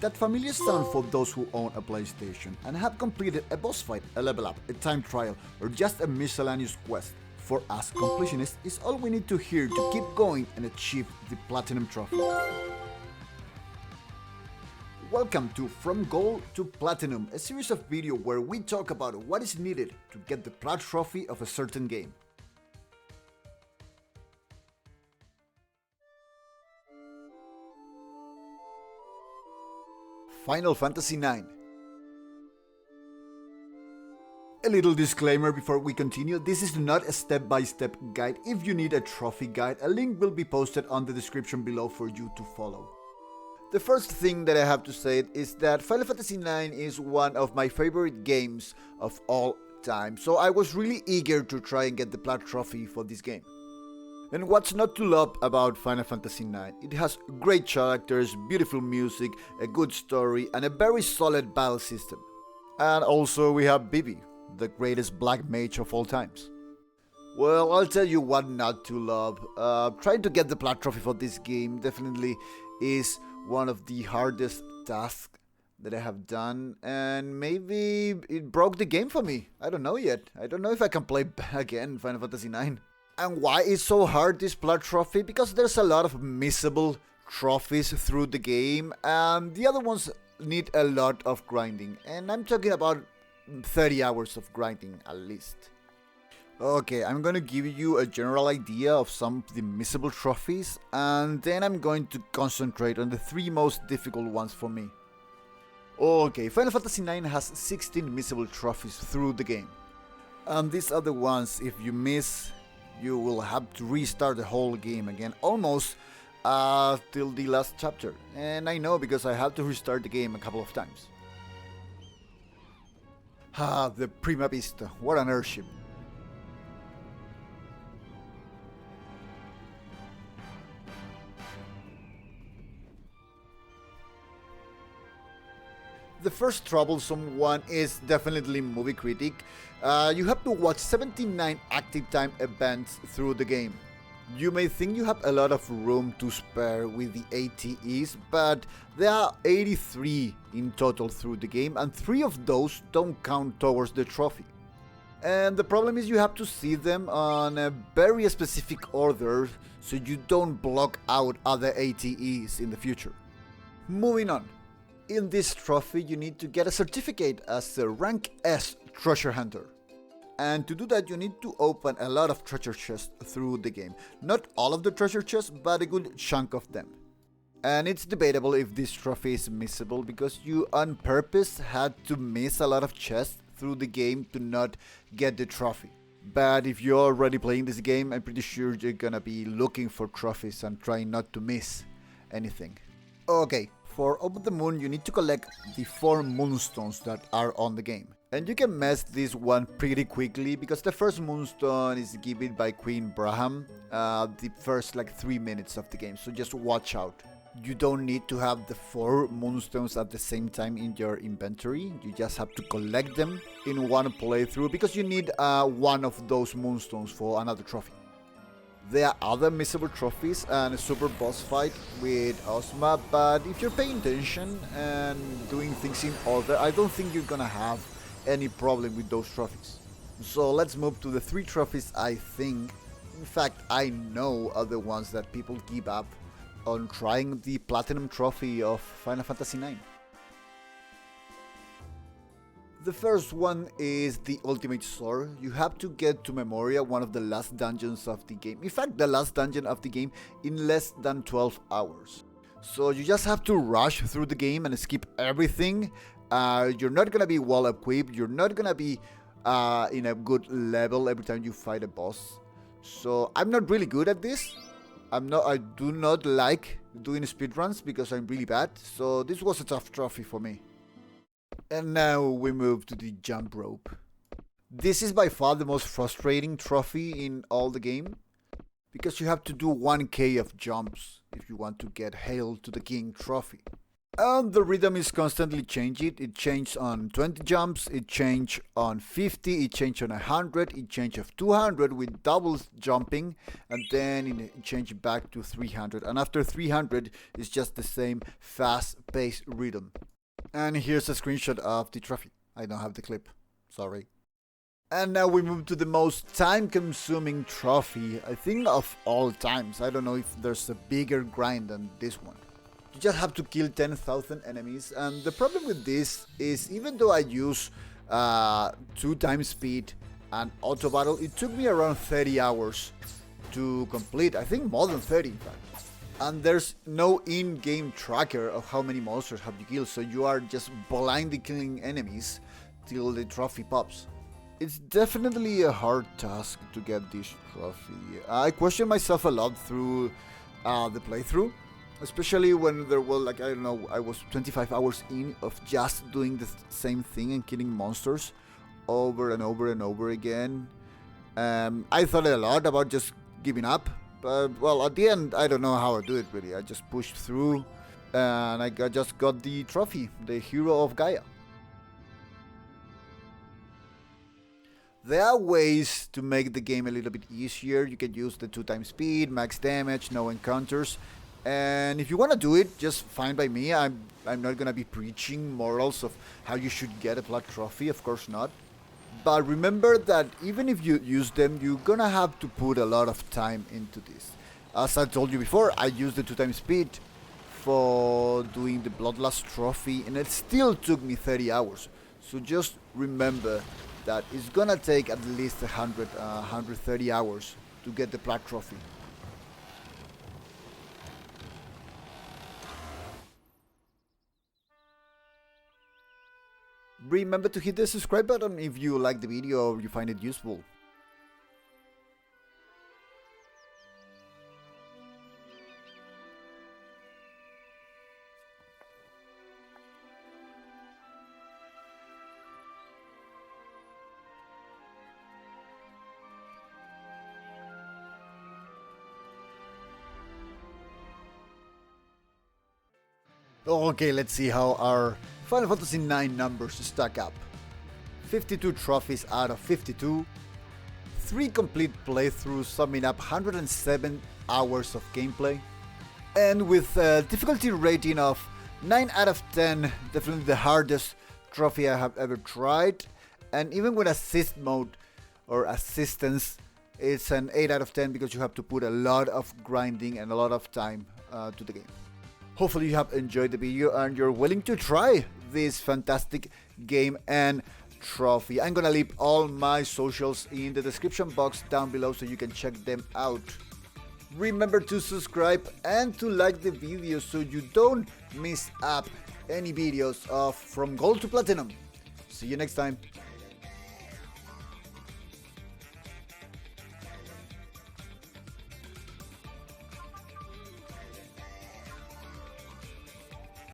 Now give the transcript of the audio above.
That familiar sound for those who own a PlayStation and have completed a boss fight, a level up, a time trial, or just a miscellaneous quest. For us completionists, is all we need to hear to keep going and achieve the Platinum Trophy. Welcome to From Gold to Platinum, a series of videos where we talk about what is needed to get the Plat Trophy of a certain game. Final Fantasy IX. A little disclaimer before we continue, this is not a step-by-step guide. If you need a trophy guide, a link will be posted on the description below for you to follow. The first thing that I have to say is that Final Fantasy IX is one of my favorite games of all time, so I was really eager to try and get the Plat Trophy for this game. And what's not to love about Final Fantasy IX? It has great characters, beautiful music, a good story, and a very solid battle system. And also we have Vivi, the greatest black mage of all times. Well, I'll tell you what not to love. Trying to get the Plat Trophy for this game definitely is one of the hardest tasks that I have done, and maybe it broke the game for me. I don't know yet. I don't know if I can play again Final Fantasy IX. And why is so hard, this Plat Trophy? Because there's a lot of missable trophies through the game, and the other ones need a lot of grinding, and I'm talking about 30 hours of grinding at least. Okay, I'm gonna give you a general idea of some of the missable trophies, and then I'm going to concentrate on the 3 most difficult ones for me. Okay, Final Fantasy IX has 16 missable trophies through the game. And these are the ones, if you miss, you will have to restart the whole game again, almost till the last chapter. And I know, because I had to restart the game a couple of times. The Prima Vista, what an airship. The first troublesome one is definitely Movie Critic. You have to watch 79 active time events through the game. You may think you have a lot of room to spare with the ATEs, but there are 83 in total through the game, and 3 of those don't count towards the trophy. And the problem is you have to see them on a very specific order so you don't block out other ATEs in the future. Moving on. In this trophy you need to get a certificate as a rank S treasure hunter. And to do that you need to open a lot of treasure chests through the game. Not all of the treasure chests, but a good chunk of them. And it's debatable if this trophy is missable, because you on purpose had to miss a lot of chests through the game to not get the trophy. But if you're already playing this game, I'm pretty sure you're gonna be looking for trophies and trying not to miss anything. Okay. For Over the Moon, you need to collect the 4 moonstones that are on the game. And you can mess this one pretty quickly, because the first moonstone is given by Queen Braham the first 3 minutes of the game, so just watch out. You don't need to have the 4 moonstones at the same time in your inventory, you just have to collect them in one playthrough, because you need one of those moonstones for another trophy. There are other missable trophies and a super boss fight with Ozma, but if you're paying attention and doing things in order, I don't think you're gonna have any problem with those trophies. So let's move to the 3 trophies I think, in fact I know, are the ones that people give up on trying the Platinum Trophy of Final Fantasy IX. The first one is the Ultimate Sword. You have to get to Memoria, one of the last dungeons of the game. In fact, the last dungeon of the game in less than 12 hours. So you just have to rush through the game and skip everything. You're not gonna be well equipped. You're not gonna be in a good level every time you fight a boss. So I'm not really good at this. I do not like doing speedruns because I'm really bad. So this was a tough trophy for me. And now we move to the jump rope. This is by far the most frustrating trophy in all the game, because you have to do 1k of jumps if you want to get Hail to the King trophy. And the rhythm is constantly changing. It changed on 20 jumps, it changed on 50, it changed on 100, it changed of 200 with double jumping, and then it changed back to 300. And after 300, it's just the same fast-paced rhythm. And here's a screenshot of the trophy. I don't have the clip. Sorry. And now we move to the most time-consuming trophy, I think, of all times. I don't know if there's a bigger grind than this one. You just have to kill 10,000 enemies, and the problem with this is even though I use 2 times speed and auto battle, it took me around 30 hours to complete. I think more than 30 in fact. And there's no in-game tracker of how many monsters have you killed, so you are just blindly killing enemies till the trophy pops. It's definitely a hard task to get this trophy. I question myself a lot through the playthrough. Especially when there was, like, I don't know, I was 25 hours in of just doing the same thing and killing monsters over and over and over again. I thought a lot about just giving up, but, well, at the end, I don't know how I do it, really. I just pushed through, and I just got the trophy, the Hero of Gaia. There are ways to make the game a little bit easier. You can use the 2 times speed, max damage, no encounters. And if you want to do it, just fine by me. I'm not going to be preaching morals of how you should get a plat trophy, of course not. But remember that even if you use them, you're going to have to put a lot of time into this. As I told you before, I used the 2 times speed for doing the Bloodlust trophy, and it still took me 30 hours. So just remember that it's going to take at least 130 hours to get the plat trophy. Remember to hit the subscribe button if you like the video or you find it useful. Okay, let's see how our Final Fantasy IX numbers stack up. 52 trophies out of 52, 3 complete playthroughs summing up 107 hours of gameplay, and with a difficulty rating of 9 out of 10, definitely the hardest trophy I have ever tried, and even with assist mode or assistance, it's an 8 out of 10 because you have to put a lot of grinding and a lot of time to the game. Hopefully you have enjoyed the video and you're willing to try this fantastic game and trophy. I'm gonna leave all my socials in the description box down below so you can check them out. Remember to subscribe and to like the video so you don't miss up any videos of From Gold to Platinum. See you next time.